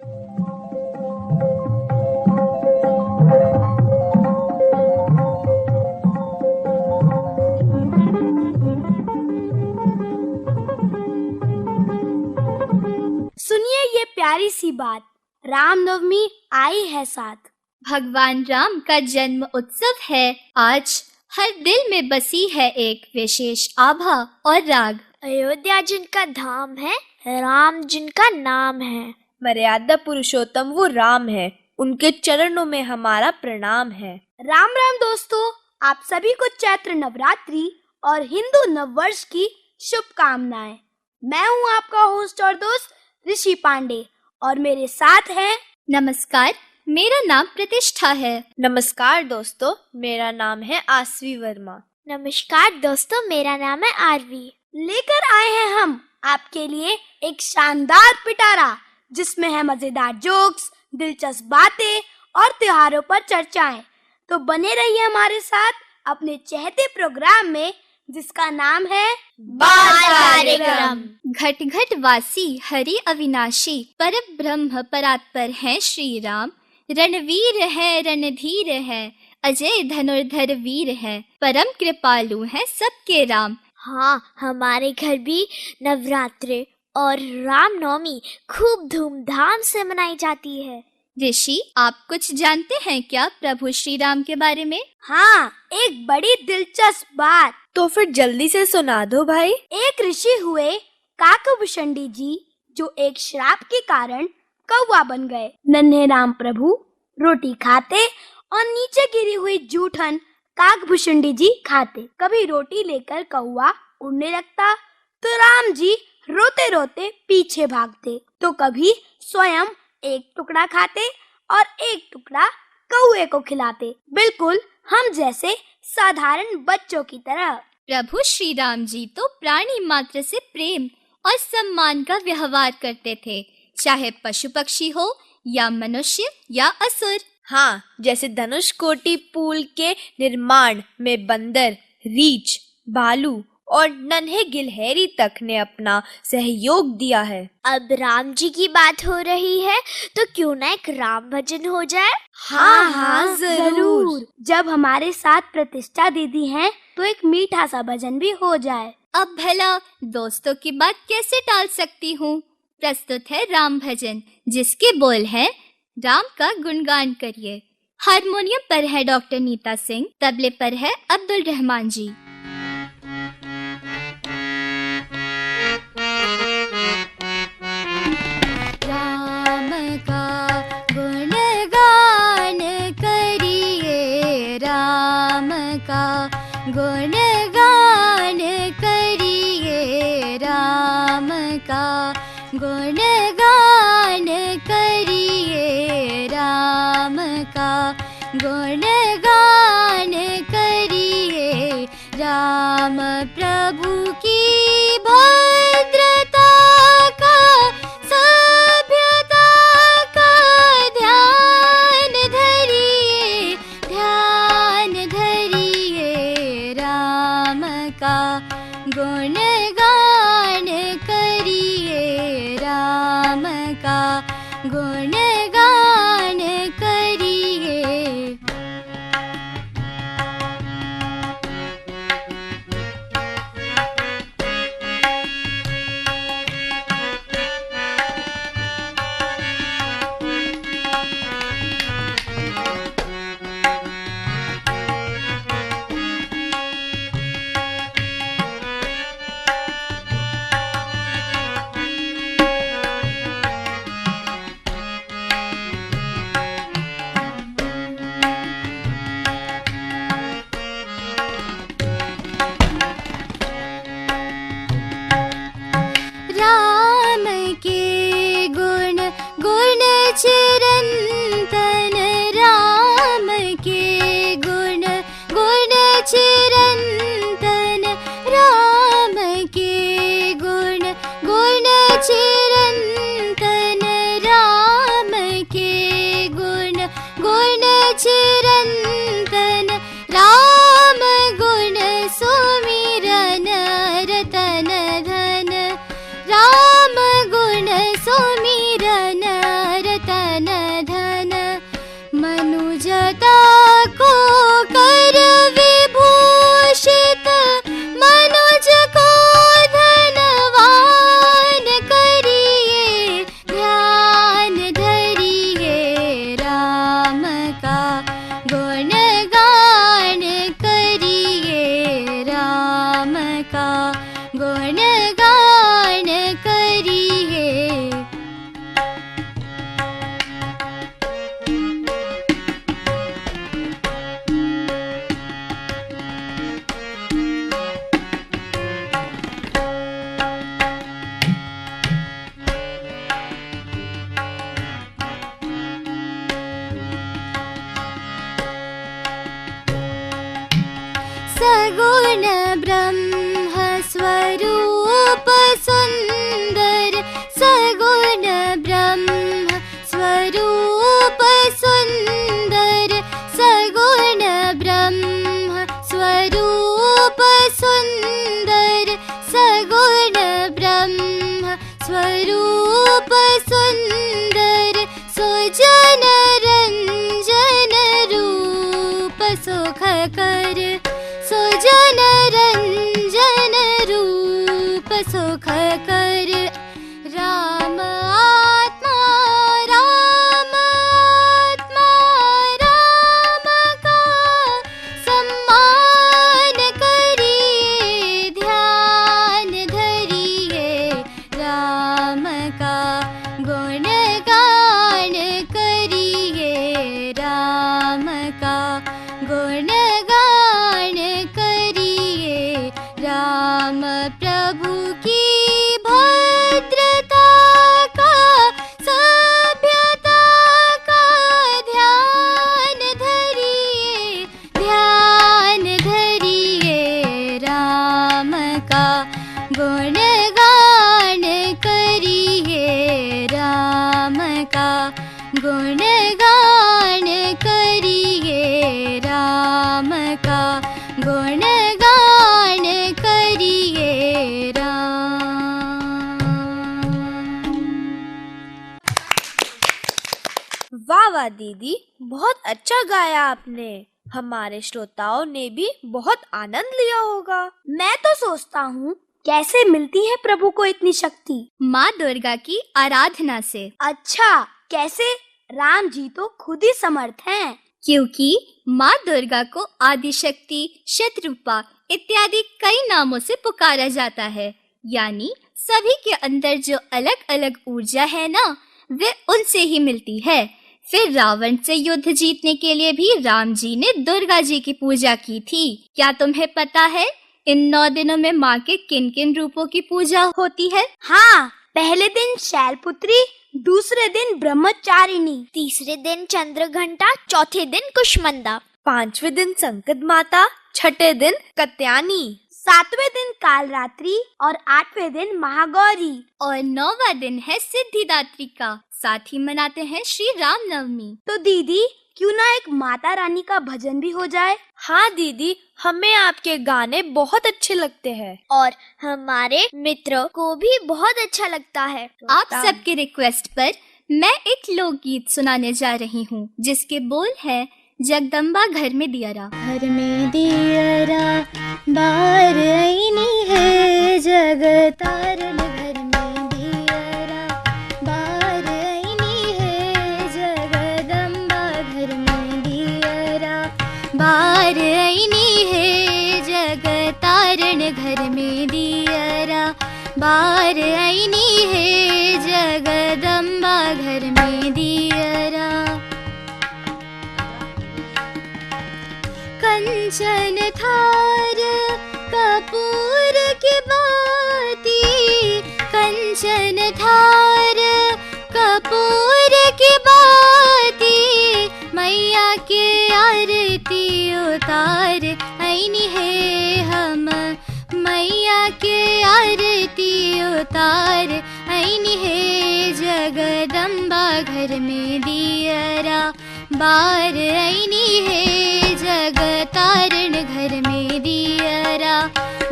सुनिए ये प्यारी सी बात, रामनवमी आई है साथ। भगवान राम का जन्म उत्सव है आज, हर दिल में बसी है एक विशेष आभा और राग। अयोध्या जिनका धाम है, राम जिनका नाम है। मर्यादा पुरुषोत्तम वो राम है, उनके चरणों में हमारा प्रणाम है। राम राम दोस्तों, आप सभी को चैत्र नवरात्रि और हिंदू नववर्ष की शुभकामनाएं। मैं हूँ आपका होस्ट और दोस्त ऋषि पांडे और मेरे साथ हैं। नमस्कार, मेरा नाम प्रतिष्ठा है। नमस्कार दोस्तों, मेरा नाम है आसवी वर्मा। नमस्कार दोस्तों, मेरा नाम है आरवी। लेकर आए हैं हम आपके लिए एक शानदार पिटारा, जिसमें है मजेदार जोक्स, दिलचस्प बातें और त्योहारों पर चर्चाएं। तो बने रहिए हमारे साथ अपने चहेते प्रोग्राम में, जिसका नाम है बाल कार्यक्रम। घट घट वासी हरि अविनाशी, परम ब्रह्म परात्पर हैं श्री राम। रणवीर है रणधीर है, अजय धनुर्धर वीर है, परम कृपालु है सबके राम। हाँ, हमारे घर भी नवरात्रि और रामनवमी खूब धूमधाम से मनाई जाती है। ऋषि, आप कुछ जानते हैं क्या प्रभु श्री राम के बारे में? हाँ, एक बड़ी दिलचस्प बात। तो फिर जल्दी से सुना दो भाई। एक ऋषि हुए काकभूषणी जी, जो एक श्राप के कारण कौवा बन गए। नन्हे राम प्रभु रोटी खाते और नीचे गिरी हुई जूठन काकभूषणी जी खाते। कभी रोटी लेकर कौवा उड़ने लगता तो राम जी रोते रोते पीछे भागते, तो कभी स्वयं एक टुकड़ा खाते और एक टुकड़ा कौवे को खिलाते, बिल्कुल हम जैसे साधारण बच्चों की तरह। प्रभु श्री राम जी तो प्राणी मात्र से प्रेम और सम्मान का व्यवहार करते थे, चाहे पशु पक्षी हो या मनुष्य या असुर। हाँ, जैसे धनुष कोटि पुल के निर्माण में बंदर, रीछ, भालू और नन्हे गिलहरी तक ने अपना सहयोग दिया है। अब राम जी की बात हो रही है, तो क्यों ना एक राम भजन हो जाए? हाँ, जरूर। जब हमारे साथ प्रतिष्ठा दीदी हैं, तो एक मीठा सा भजन भी हो जाए। अब भला दोस्तों की बात कैसे टाल सकती हूँ। प्रस्तुत है राम भजन, जिसके बोल हैं, राम का गुणगान करिए। हारमोनियम पर है डॉक्टर नीता सिंह, तबले पर है अब्दुल रहमान जी। राम का गुणगान करिए, राम का गुणगान करिए, राम का गुणगान करिए, राम का गुणगान करिए। राम प्रभु की भद्रता का, सभ्यता का ध्यान धरिए, ध्यान धरिए, राम का गुणगान करिए, राम का गुणगान करिए। गुणगान करिए। सगुण ब्रह्म स्वरूप सुंदर, सगुण ब्रह्म स्वरूप सुंदर, सगुण ब्रह्म स्वरूप सुंदर, सगुण ब्रह्म स्वरूप सुंदर, सुजन रंजन रूप सुख कर, सुजन रंजन रूप सुख कर। राम आत्मा, राम आत्मा, राम का सम्मान करिए, ध्यान धरिए। राम का गुणगान करिए, राम का गुणगान करिए। राम प्रभु की भद्रता का, सभ्यता का ध्यान धरिए, ध्यान धरिए। राम का गुणगान करिए, राम का गुणगान करिए, राम का गुणगान करिए। राम। वाह वाह दीदी, बहुत अच्छा गाया आपने। हमारे श्रोताओं ने भी बहुत आनंद लिया होगा। मैं तो सोचता हूँ कैसे मिलती है प्रभु को इतनी शक्ति। माँ दुर्गा की आराधना से। अच्छा, कैसे? राम जी तो खुद ही समर्थ हैं। क्योंकि माँ दुर्गा को आदिशक्ति, शतरूपा इत्यादि कई नामों से पुकारा जाता है। यानी सभी के अंदर जो अलग अलग ऊर्जा है ना, वे उनसे ही मिलती है। फिर रावण से युद्ध जीतने के लिए भी राम जी ने दुर्गा जी की पूजा की थी। क्या तुम्हें पता है इन 9 दिनों में माँ के किन किन रूपों की पूजा होती है? हाँ, पहले दिन शैलपुत्री, दूसरे दिन ब्रह्मचारिणी, तीसरे दिन चंद्रघंटा, चौथे दिन कुष्मंदा, पांचवें दिन संकट माता, छठे दिन कत्यानी, 7वें दिन कालरात्रि और 8वें दिन महागौरी। और 9वां दिन है सिद्धिदात्री का। साथ ही मनाते हैं श्री राम नवमी। तो दीदी, क्यों ना एक माता रानी का भजन भी हो जाए? हाँ दीदी, हमें आपके गाने बहुत अच्छे लगते हैं और हमारे मित्रों को भी बहुत अच्छा लगता है। आप सबके रिक्वेस्ट पर मैं एक लोकगीत सुनाने जा रही हूँ, जिसके बोल है जगदम्बा घर में दियरा। घर में दियरा बार आईनी है, जगतारण घर में दियरा बार आईनी है, जगदम्बा घर में दियरा बार आईनी है, जगतारण घर में दियरा बार आईनी है, जगदम्बा घर में दियरा। कंचन थार कपूर की बाती, कंचन थार कपूर की बाती, मैया के आरती उतार आईनी है हम, मैया के आरती उतार आईनी है, जगदम्बा घर में दियरा बार आईनी है, जगतारण घर में दियरा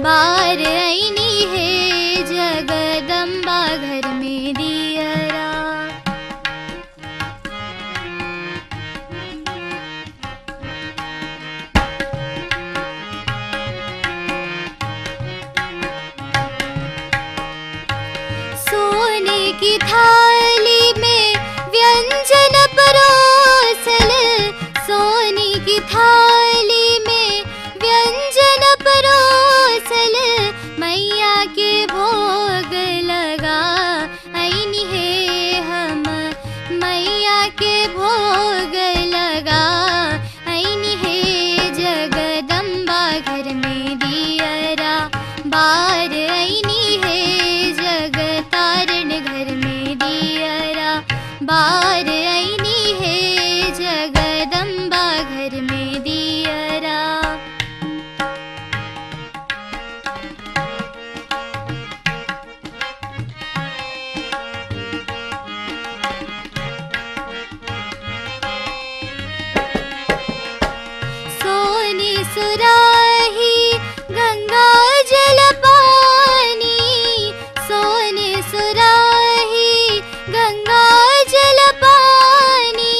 बार आईनी है, जगदम्बा घर में दियरा। सोने की थाली में व्यंजन परोसल, सोने की थाली में व्यंजन परोसल, मैया के भोग लगा आईनी है हम, मैया के भोग लगा आईनी है। जगदम्बा घर में दियरा बार आईनी है, जगतारण घर में दियरा बार आईनी है, जगदम्बा घर में दियरा। सोने सुराही गंगा जल पानी, सोने सुराही गंगा जल पानी,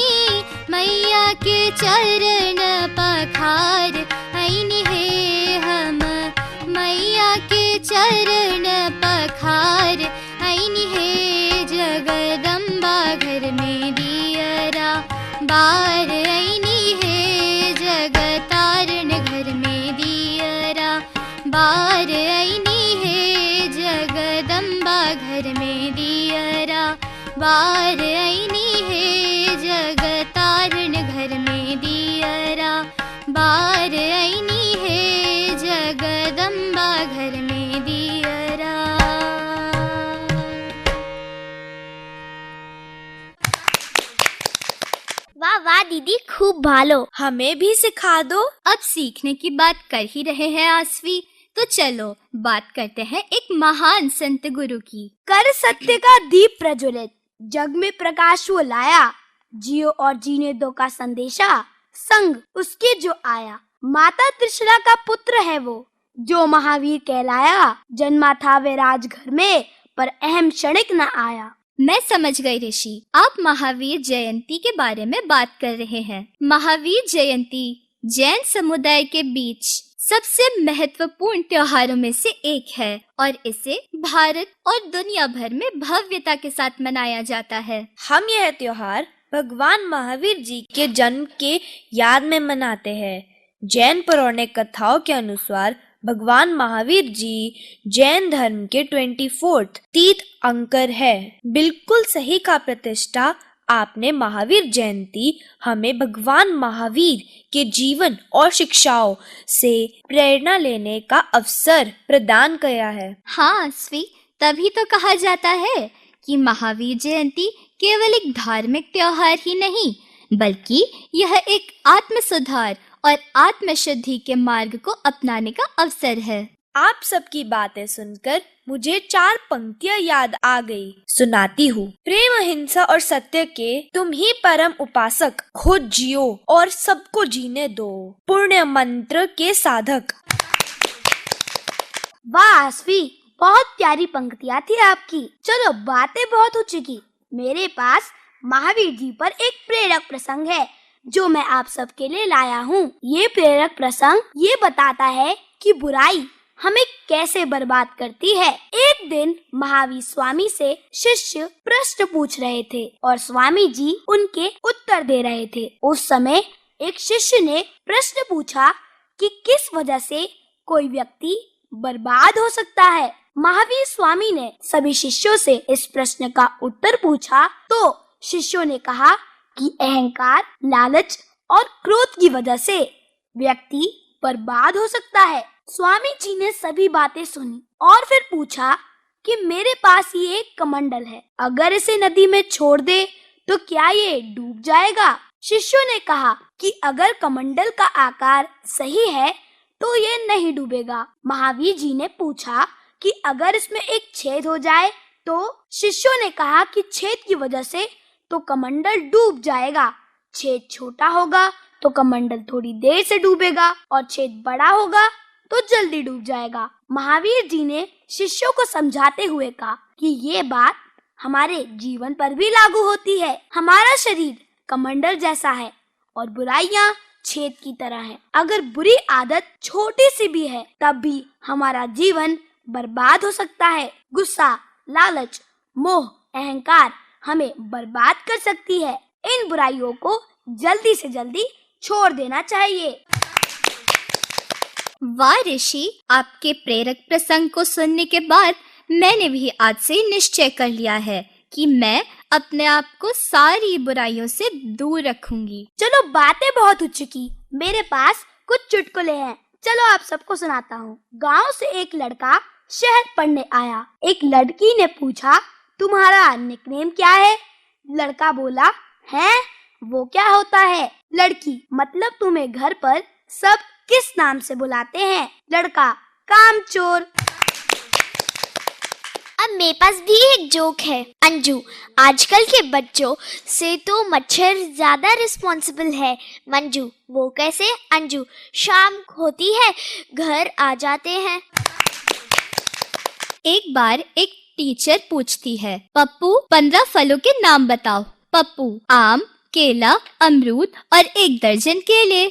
मैया के चरण पखार आईनी है हम, मैया के चरण पखार आईनी है। जगदम्बा घर में दियरा बार आईनी है, जगतारण घर में दियरा बार आईनी है, जगदम्बा घर में दियरा बार आईनी है, जगतारण घर में दियरा बार आईनी है, जगदम्बा घर में दियरा। वाह वाह दीदी, खूब भालो। हमें भी सिखा दो। अब सीखने की बात कर ही रहे हैं आसवी, तो चलो बात करते हैं एक महान संत गुरु की। कर सत्य का दीप प्रज्वलित, जग में प्रकाश वो लाया, जियो और जीने दो का संदेशा, संग उसके जो आया। माता त्रिशला का पुत्र है वो, जो महावीर कहलाया, जन्मा था वे राजघर में, पर अहम क्षणिक न आया। मैं समझ गई ऋषि, आप महावीर जयंती के बारे में बात कर रहे हैं। महावीर जयंती जैन समुदाय के बीच सबसे महत्वपूर्ण त्योहारों में से एक है और इसे भारत और दुनिया भर में भव्यता के साथ मनाया जाता है। हम यह त्योहार भगवान महावीर जी के जन्म के याद में मनाते हैं। जैन पौराणिक कथाओं के अनुसार भगवान महावीर जी जैन धर्म के 24th तीर्थंकर है। बिल्कुल सही का प्रतिष्ठा आपने। महावीर जयंती हमें भगवान महावीर के जीवन और शिक्षाओं से प्रेरणा लेने का अवसर प्रदान किया है। हाँ स्वी, तभी तो कहा जाता है कि महावीर जयंती केवल एक धार्मिक त्योहार ही नहीं, बल्कि यह एक आत्म सुधार और आत्मशुद्धि के मार्ग को अपनाने का अवसर है। आप सबकी बातें सुनकर मुझे 4 पंक्तियां याद आ गई, सुनाती हूँ। प्रेम, अहिंसा और सत्य के तुम ही परम उपासक, खुद जियो और सबको जीने दो, पुण्य मंत्र के साधक। वाह आसवी, बहुत प्यारी पंक्तियाँ थी आपकी। चलो बातें बहुत हो चुकी, मेरे पास महावीर जी पर एक प्रेरक प्रसंग है जो मैं आप सबके लिए लाया हूँ। ये प्रेरक प्रसंग ये बताता है कि बुराई हमें कैसे बर्बाद करती है। एक दिन महावीर स्वामी से शिष्य प्रश्न पूछ रहे थे और स्वामी जी उनके उत्तर दे रहे थे। उस समय एक शिष्य ने प्रश्न पूछा कि किस वजह से कोई व्यक्ति बर्बाद हो सकता है। महावीर स्वामी ने सभी शिष्यों से इस प्रश्न का उत्तर पूछा तो शिष्यों ने कहा कि अहंकार, लालच और क्रोध की वजह से व्यक्ति बर्बाद हो सकता है। स्वामी जी ने सभी बातें सुनी और फिर पूछा कि मेरे पास ये एक कमंडल है, अगर इसे नदी में छोड़ दे तो क्या ये डूब जाएगा? शिष्यों ने कहा कि अगर कमंडल का आकार सही है तो ये नहीं डूबेगा। महावीर जी ने पूछा कि अगर इसमें एक छेद हो जाए तो? शिष्यों ने कहा कि छेद की वजह से तो कमंडल डूब जाएगा। छेद छोटा होगा तो कमंडल थोड़ी देर से डूबेगा और छेद बड़ा होगा तो जल्दी डूब जाएगा। महावीर जी ने शिष्यों को समझाते हुए कहा कि ये बात हमारे जीवन पर भी लागू होती है। हमारा शरीर कमंडल जैसा है और बुराइयां छेद की तरह है। अगर बुरी आदत छोटी सी भी है तब भी हमारा जीवन बर्बाद हो सकता है। गुस्सा, लालच, मोह, अहंकार हमें बर्बाद कर सकती है। इन बुराइयों को जल्दी से जल्दी छोड़ देना चाहिए। वाह ऋषि, आपके प्रेरक प्रसंग को सुनने के बाद मैंने भी आज से निश्चय कर लिया है कि मैं अपने आप को सारी बुराइयों से दूर रखूंगी। चलो बातें बहुत हो चुकी, मेरे पास कुछ चुटकुले हैं, चलो आप सबको सुनाता हूँ। गांव से एक लड़का शहर पढ़ने आया। एक लड़की ने पूछा, तुम्हारा निकनेम क्या है? लड़का बोला, है वो क्या होता है? लड़की, मतलब तुम्हें घर पर सब किस नाम से बुलाते हैं? लड़का, कामचोर। अब मेरे पास भी एक जोक है। अंजू, आजकल के बच्चों से तो मच्छर ज्यादा रिस्पॉन्सिबल है। मंजू, वो कैसे? अंजू, शाम होती है घर आ जाते हैं। एक बार एक टीचर पूछती है, पप्पू 15 फलों के नाम बताओ। पप्पू, आम, केला, अमरूद और 1 दर्जन केले।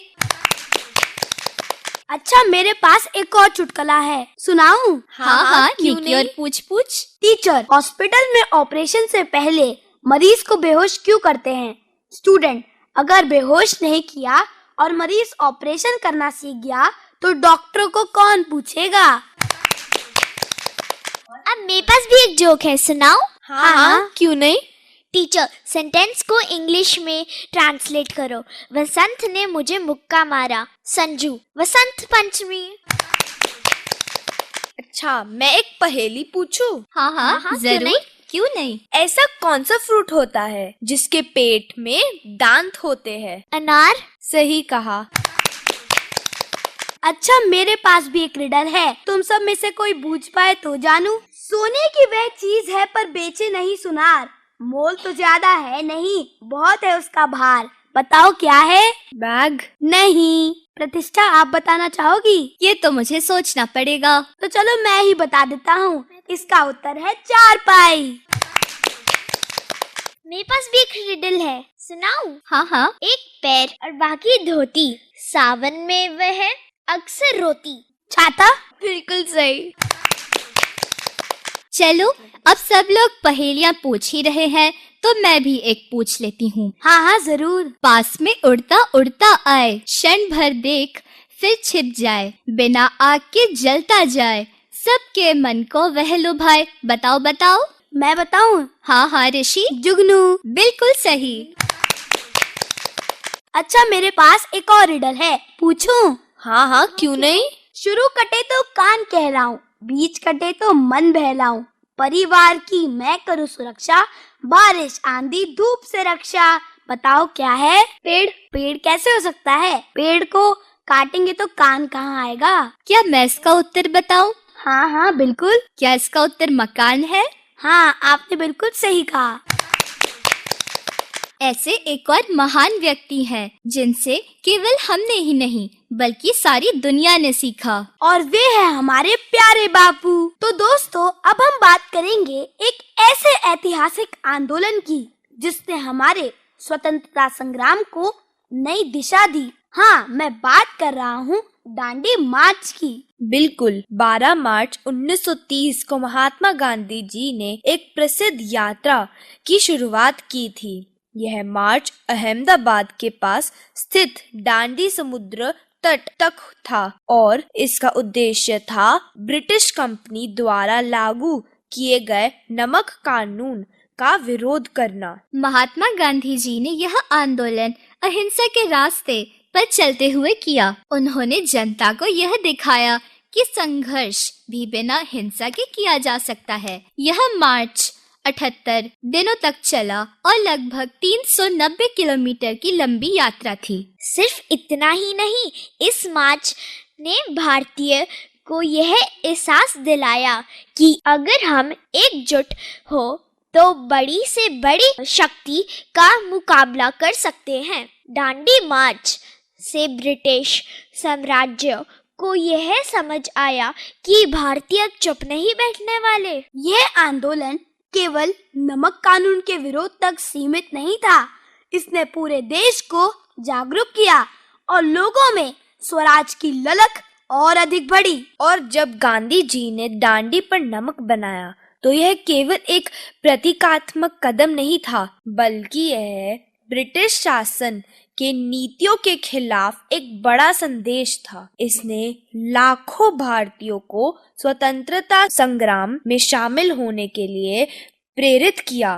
अच्छा, मेरे पास एक और चुटकुला है, सुनाऊं? हाँ, क्यों निकी, नहीं? और पूछ। टीचर, हॉस्पिटल में ऑपरेशन से पहले मरीज को बेहोश क्यों करते हैं? स्टूडेंट, अगर बेहोश नहीं किया और मरीज ऑपरेशन करना सीख गया तो डॉक्टर को कौन पूछेगा? अब मेरे पास भी एक जोक है, सुनाओ? हाँ, क्यों नहीं? टीचर, सेंटेंस को इंग्लिश में ट्रांसलेट करो। वसंत ने मुझे मुक्का मारा। संजू, वसंत पंचमी। अच्छा, मैं एक पहेली पूछूं? हाँ, क्यों जरूर, नहीं? क्यों नहीं? ऐसा कौन सा फ्रूट होता है जिसके पेट में दांत होते हैं? अनार। सही कहा। अच्छा, मेरे पास भी एक रिडल है, तुम सब में से कोई बूझ पाए तो जानू। सोने की वह चीज है पर बेचे नहीं सुनार, मोल तो ज्यादा है नहीं, बहुत है उसका भार, बताओ क्या है? बैग। नहीं। प्रतिष्ठा, आप बताना चाहोगी? ये तो मुझे सोचना पड़ेगा। तो चलो मैं ही बता देता हूँ, इसका उत्तर है चारपाई। मेरे पास भी एक रिडल है, सुनाऊं? हाँ, एक पैर और बाकी धोती, सावन में वह अक्सर रोती। छाता। बिल्कुल सही। चलो, अब सब लोग पहेलियां पूछ ही रहे हैं तो मैं भी एक पूछ लेती हूँ। हाँ, जरूर। पास में उड़ता उड़ता आए, क्षण भर देख फिर छिप जाए, बिना आग के जलता जाए, सबके मन को वह लुभाए। बताओ। मैं बताऊं? हाँ ऋषि, जुगनू। बिल्कुल सही। अच्छा, मेरे पास एक और रिडल है, पूछूं? हाँ, क्यों नहीं? शुरू कटे तो कान कहलाऊं, बीच कटे तो मन बहलाऊं, परिवार की मैं करूँ सुरक्षा, बारिश आंधी धूप से रक्षा। बताओ क्या है? पेड़। पेड़ कैसे हो सकता है? पेड़ को काटेंगे तो कान कहाँ आएगा? क्या मैं इसका उत्तर बताऊं? हाँ, बिल्कुल। क्या इसका उत्तर मकान है? हाँ, आपने बिल्कुल सही कहा। ऐसे एक और महान व्यक्ति हैं जिनसे केवल हमने ही नहीं बल्कि सारी दुनिया ने सीखा, और वे हैं हमारे प्यारे बापू। तो दोस्तों, अब हम बात करेंगे एक ऐसे ऐतिहासिक आंदोलन की जिसने हमारे स्वतंत्रता संग्राम को नई दिशा दी। हाँ, मैं बात कर रहा हूँ दांडी मार्च की। बिल्कुल, 12 मार्च 1930 को महात्मा गांधी जी ने एक प्रसिद्ध यात्रा की शुरुआत की थी। यह मार्च अहमदाबाद के पास स्थित दांडी समुद्र तट तक था और इसका उद्देश्य था ब्रिटिश कंपनी द्वारा लागू किए गए नमक कानून का विरोध करना। महात्मा गांधी जी ने यह आंदोलन अहिंसा के रास्ते पर चलते हुए किया। उन्होंने जनता को यह दिखाया कि संघर्ष भी बिना हिंसा के किया जा सकता है। यह मार्च 78 दिनों तक चला और लगभग 390 किलोमीटर की लंबी यात्रा थी। सिर्फ इतना ही नहीं, इस मार्च ने भारतीय को यह एहसास दिलाया कि अगर हम एकजुट हो तो बड़ी से बड़ी शक्ति का मुकाबला कर सकते हैं। दांडी मार्च से ब्रिटिश साम्राज्य को यह समझ आया कि भारतीय चुप नहीं बैठने वाले। यह आंदोलन केवल नमक कानून के विरोध तक सीमित नहीं था, इसने पूरे देश को जागरूक किया और लोगों में स्वराज की ललक और अधिक बढ़ी। और जब गांधी जी ने दांडी पर नमक बनाया तो यह केवल एक प्रतीकात्मक कदम नहीं था, बल्कि यह ब्रिटिश शासन के नीतियों के खिलाफ एक बड़ा संदेश था। इसने लाखों भारतीयों को स्वतंत्रता संग्राम में शामिल होने के लिए प्रेरित किया।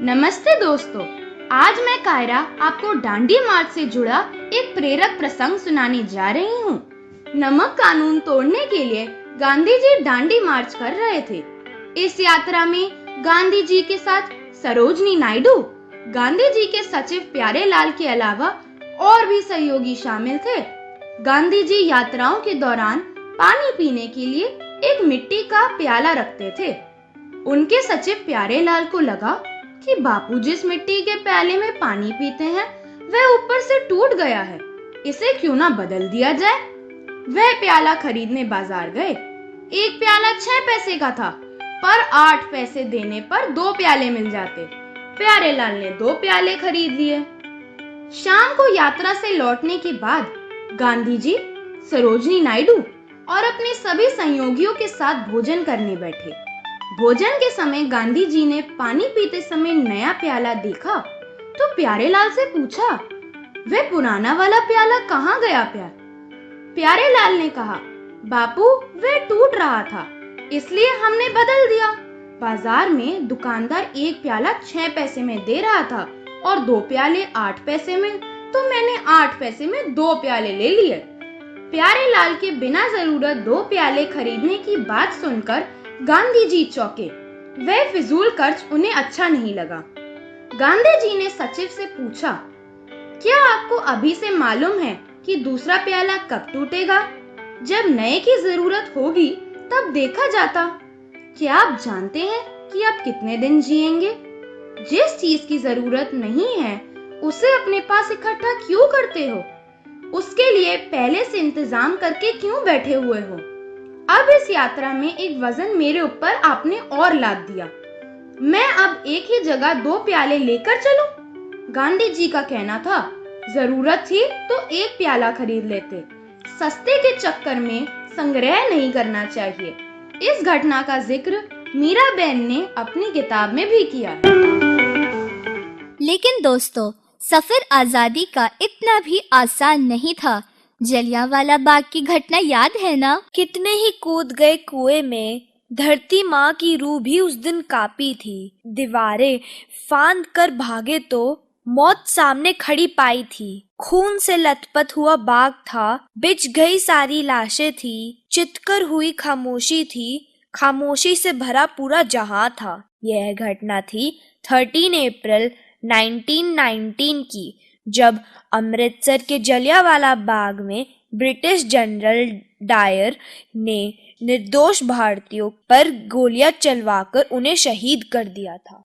नमस्ते दोस्तों, आज मैं कायरा आपको दांडी मार्च से जुड़ा एक प्रेरक प्रसंग सुनाने जा रही हूँ। नमक कानून तोड़ने के लिए गांधी जी दांडी मार्च कर रहे थे। इस यात्रा में गांधी जी के साथ सरोजनी नायडू, गांधी जी के सचिव प्यारेलाल के अलावा और भी सहयोगी शामिल थे। गांधी जी यात्राओं के दौरान पानी पीने के लिए एक मिट्टी का प्याला रखते थे। उनके सचिव प्यारेलाल को लगा कि बापू जिस मिट्टी के प्याले में पानी पीते हैं वह ऊपर से टूट गया है, इसे क्यों ना बदल दिया जाए। वह प्याला खरीदने बाजार गए। एक प्याला 6 पैसे का था, पर 8 पैसे देने पर 2 प्याले मिल जाते। प्यारेलाल ने 2 प्याले खरीद लिए। शाम को यात्रा से लौटने के बाद गांधी जी, सरोजनी नायडू और अपने सभी सहयोगियों के साथ भोजन करने बैठे। भोजन के समय गांधी जी ने पानी पीते समय नया प्याला देखा तो प्यारेलाल से पूछा, वह पुराना वाला प्याला कहाँ गया प्यारेलाल ने कहा, बापू वह टूट रहा था, इसलिए हमने बदल दिया। बाजार में दुकानदार एक प्याला 6 पैसे में दे रहा था और 2 प्याले 8 पैसे में, तो मैंने 8 पैसे में 2 प्याले ले लिए। प्यारेलाल के बिना जरूरत 2 प्याले खरीदने की बात सुनकर गांधी जी चौंके। वह फिजूल खर्च उन्हें अच्छा नहीं लगा। गांधी जी ने सचिव से पूछा, क्या आपको अभी से मालूम है कि दूसरा प्याला कब टूटेगा? जब नए की जरूरत होगी तब देखा जाता। क्या आप जानते हैं कि आप कितने दिन जिएंगे? जिस चीज की जरूरत नहीं है उसे अपने पास इकट्ठा क्यों करते हो? उसके लिए पहले से इंतजाम करके क्यों बैठे हुए हो? अब इस यात्रा में एक वजन मेरे ऊपर आपने और लाद दिया। मैं अब एक ही जगह 2 प्याले लेकर चलूं? गांधी जी का कहना था, जरूरत थी तो एक प्याला खरीद लेते, सस्ते के चक्कर में संग्रह नहीं करना चाहिए। इस घटना का जिक्र मीराबेन ने अपनी किताब में भी किया। लेकिन दोस्तों, सफर आजादी का इतना भी आसान नहीं था। जलियांवाला बाग की घटना याद है ना? कितने ही कूद गए कुएं में। धरती माँ की रूह भी उस दिन कांपी थी। दीवारें फांद कर भागे तो मौत सामने खड़ी पाई थी। खून से लथपथ हुआ बाग था, बिछ गई सारी लाशें थी, चितकर हुई खामोशी थी, खामोशी से भरा पूरा जहां था। यह घटना थी 13 अप्रैल 1919 की, जब अमृतसर के जलियांवाला बाग में ब्रिटिश जनरल डायर ने निर्दोष भारतीयों पर गोलियां चलवाकर उन्हें शहीद कर दिया था।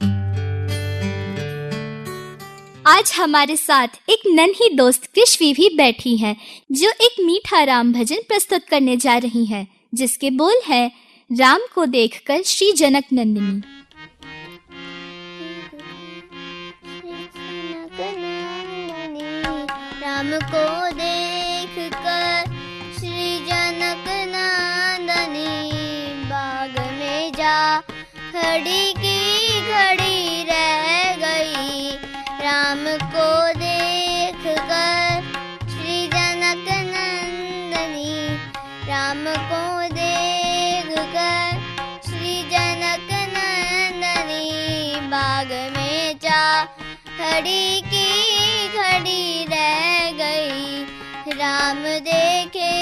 आज हमारे साथ एक नन्ही दोस्त कृष्वी भी बैठी हैं, जो एक मीठा राम भजन प्रस्तुत करने जा रही हैं, जिसके बोल है, राम को देखकर श्री जनक नंदिनी। राम को देखकर श्री जनक नंदनी बाग में जा खड़ी की खड़ी रह गई। राम को देखकर श्री जनक नंदनी, राम को देखकर श्री जनक नंदनी बाग में जा खड़ी की खड़ी रह गई। राम देखे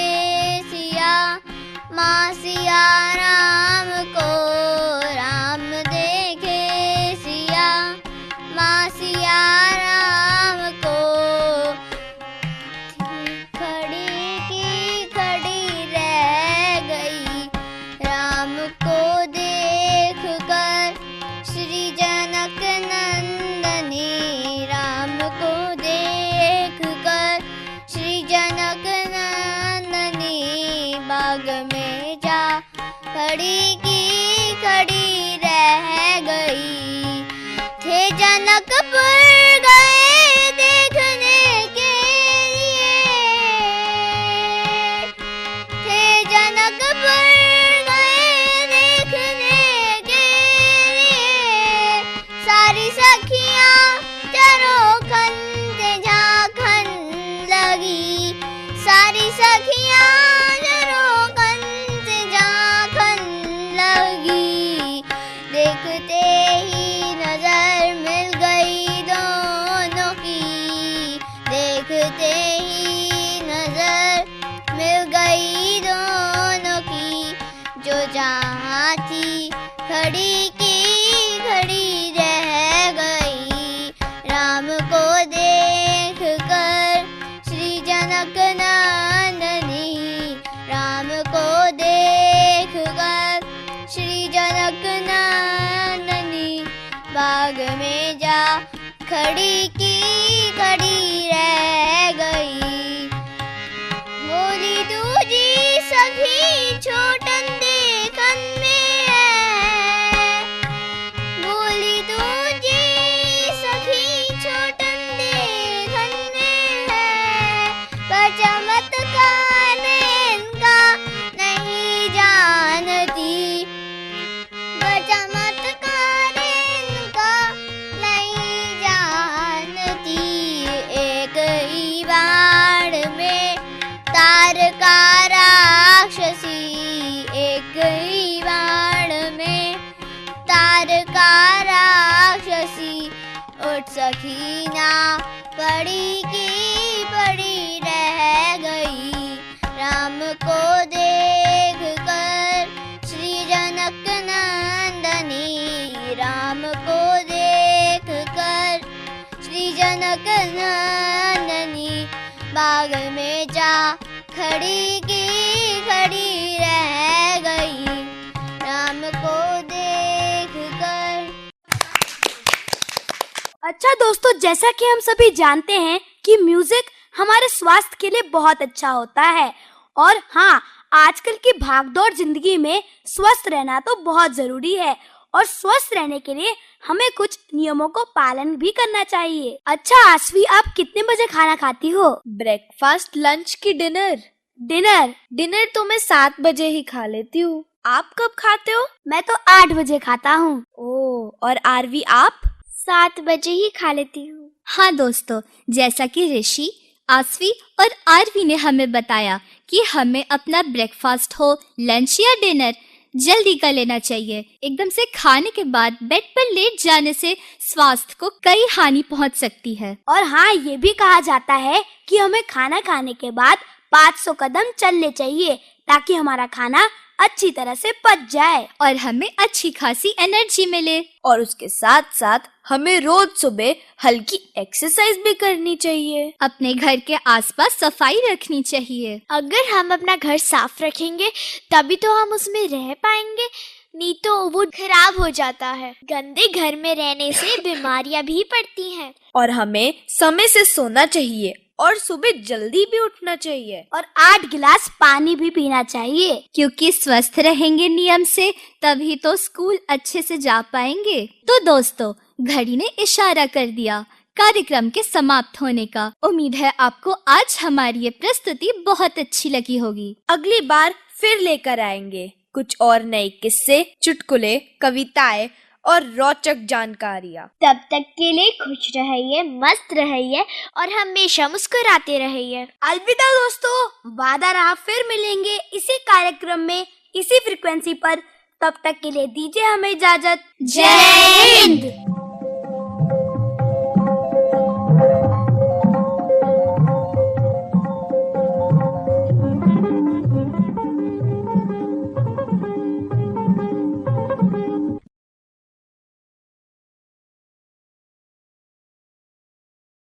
सिया माँ सिया राम को, राम देखे सिया माँ सिया राम को, खड़ी की खड़ी रह गई। राम को देखकर श्री जनक नंदनी, राम को देखकर श्री जनक नंदनी बाग में जा खड़ी की देखते ही नजर मिल गई दोनों की, देखते ही नजर मिल गई दोनों की, जो जहाँ थी खड़ी की खड़ी रह गई। राम को देख कर श्री जनक नंदनी, राम को देख कर श्री जनक नंदनी, बाग में जा खड़ी की खड़ी रह गई। बोली दूजी सखी छोटन देखन में है, बोली दूजी सखी छोटन देखन में है, पर चमत्कार इनका नहीं जानती, पर चमत्कार इनका नहीं जानती। एक ही बाण में तार का राक्षसी, एक ही बाण में तार का राक्षसी, उठ सकी ना पड़ी की पड़ी रह गई। राम को देख कर श्री जनक नंदनी, राम को देख कर श्री जनक नंदनी, बाग में जा खड़ी की खड़ी रह गई। राम को देख कर। अच्छा दोस्तों, जैसा कि हम सभी जानते हैं कि म्यूजिक हमारे स्वास्थ्य के लिए बहुत अच्छा होता है, और हाँ, आजकल की भागदौड़ जिंदगी में स्वस्थ रहना तो बहुत जरूरी है, और स्वस्थ रहने के लिए हमें कुछ नियमों को पालन भी करना चाहिए। अच्छा आसवी, आप कितने बजे खाना खाती हो? ब्रेकफास्ट, लंच की डिनर? डिनर तो मैं 7 बजे ही खा लेती हूँ। आप कब खाते हो? मैं तो 8 बजे खाता हूँ। ओह, और आरवी आप? 7 बजे ही खा लेती हूँ। हाँ दोस्तों, जैसा कि ऋषि, आसवी और आरवी ने हमें बताया कि हमें अपना ब्रेकफास्ट हो, लंच या डिनर जल्दी कर लेना चाहिए। एकदम से खाने के बाद बेड पर लेट जाने से स्वास्थ्य को कई हानि पहुंच सकती है। और हाँ, ये भी कहा जाता है कि हमें खाना खाने के बाद 500 कदम चलने चाहिए, ताकि हमारा खाना अच्छी तरह से पच जाए और हमें अच्छी खासी एनर्जी मिले। और उसके साथ साथ हमें रोज सुबह हल्की एक्सरसाइज भी करनी चाहिए। अपने घर के आसपास सफाई रखनी चाहिए। अगर हम अपना घर साफ रखेंगे तभी तो हम उसमें रह पाएंगे, नहीं तो वो खराब हो जाता है। गंदे घर में रहने से बीमारियां भी पड़ती हैं। और हमें समय से सोना चाहिए और सुबह जल्दी भी उठना चाहिए। और 8 गिलास पानी भी पीना चाहिए, क्योंकि स्वस्थ रहेंगे नियम से तभी तो स्कूल अच्छे से जा पाएंगे। तो दोस्तों, घड़ी ने इशारा कर दिया कार्यक्रम के समाप्त होने का। उम्मीद है आपको आज हमारी ये प्रस्तुति बहुत अच्छी लगी होगी। अगली बार फिर लेकर आएंगे कुछ और नए किस्से, चुटकुले, कविताएं और रोचक जानकारियाँ। तब तक के लिए खुश रहिए, मस्त रहिए और हमेशा मुस्कुराते रहिए। अलविदा दोस्तों, वादा रहा फिर मिलेंगे इसी कार्यक्रम में, इसी फ्रीक्वेंसी पर। तब तक के लिए दीजिए हमें इजाजत। जय हिंद।